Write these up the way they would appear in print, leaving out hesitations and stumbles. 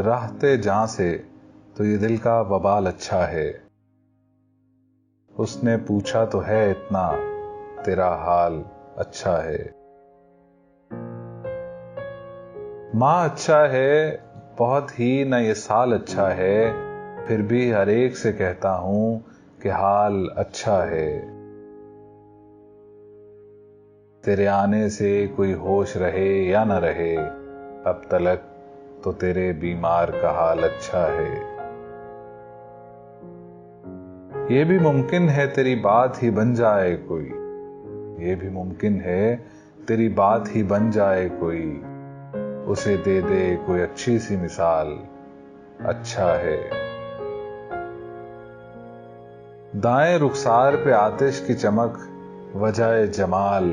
राहते जहां से तो ये दिल का वबाल अच्छा है। उसने पूछा तो है इतना, तेरा हाल अच्छा है। माँ अच्छा है, बहुत ही न ये साल अच्छा है, फिर भी हर एक से कहता हूं कि हाल अच्छा है। तेरे आने से कोई होश रहे या न रहे, अब तलक तो तेरे बीमार का हाल अच्छा है। ये भी मुमकिन है तेरी बात ही बन जाए कोई, ये भी मुमकिन है तेरी बात ही बन जाए कोई, उसे दे दे कोई अच्छी सी मिसाल, अच्छा है। दाएं रुखसार पे आतिश की चमक वजह जमाल,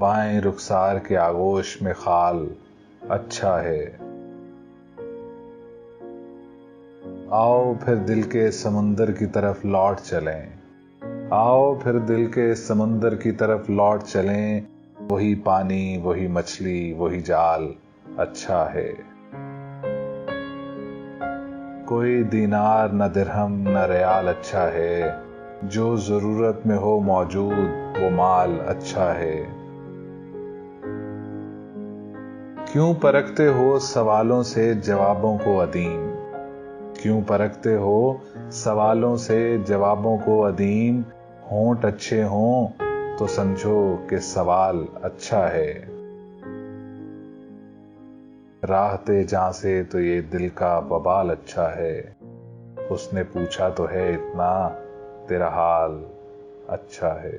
बाएं रुखसार के आगोश में खाल, अच्छा है। आओ फिर दिल के समुंदर की तरफ लौट चलें, आओ फिर दिल के समुंदर की तरफ लौट चलें, वही पानी वही मछली वही जाल, अच्छा है। कोई दीनार न दिरहम न रियाल अच्छा है, जो जरूरत में हो मौजूद वो माल अच्छा है। क्यों परखते हो सवालों से जवाबों को अदीम, क्यों परखते हो सवालों से जवाबों को अदीम, होंठ अच्छे हों तो समझो कि सवाल अच्छा है। राहते जहां से तो ये दिल का वबाल अच्छा है, उसने पूछा तो है इतना, तेरा हाल अच्छा है।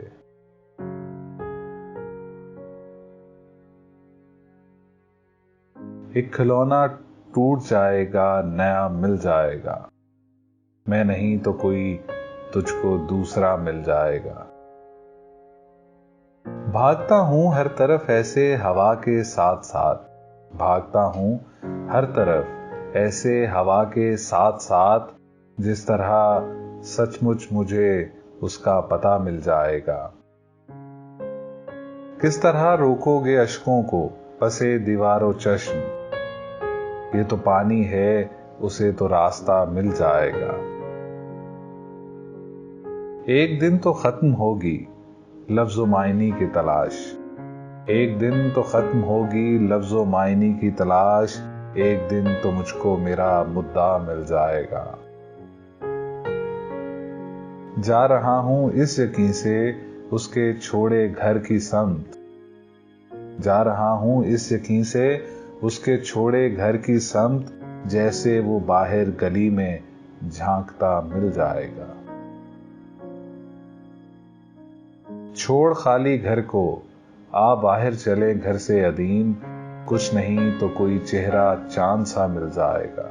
एक खिलौना टूट जाएगा नया मिल जाएगा, मैं नहीं तो कोई तुझको दूसरा मिल जाएगा। भागता हूं हर तरफ ऐसे हवा के साथ साथ, भागता हूं हर तरफ ऐसे हवा के साथ साथ, जिस तरह सचमुच मुझे उसका पता मिल जाएगा। किस तरह रोकोगे अश्कों को पसे दीवारों चश्म, ये तो पानी है उसे तो रास्ता मिल जाएगा। एक दिन तो खत्म होगी लफ्ज़ो मायनी की तलाश, एक दिन तो खत्म होगी लफ्ज़ो मायनी की तलाश, एक दिन तो मुझको मेरा मुद्दा मिल जाएगा। जा रहा हूं इस यकीन से उसके छोड़े घर की समत, जा रहा हूं इस यकीन से उसके छोड़े घर की समत, जैसे वो बाहर गली में झांकता मिल जाएगा। छोड़ खाली घर को आ बाहर चले घर से अदीम, कुछ नहीं तो कोई चेहरा चांद सा मिल जाएगा।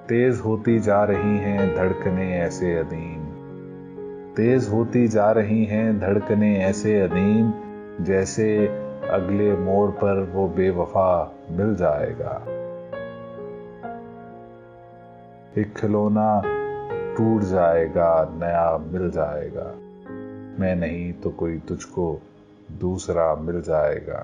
तेज होती जा रही हैं धड़कने ऐसे अदीम, तेज होती जा रही हैं धड़कने ऐसे अदीम, जैसे अगले मोड़ पर वो बेवफा मिल जाएगा। एक खिलौना टूट जाएगा नया मिल जाएगा, मैं नहीं तो कोई तुझको दूसरा मिल जाएगा।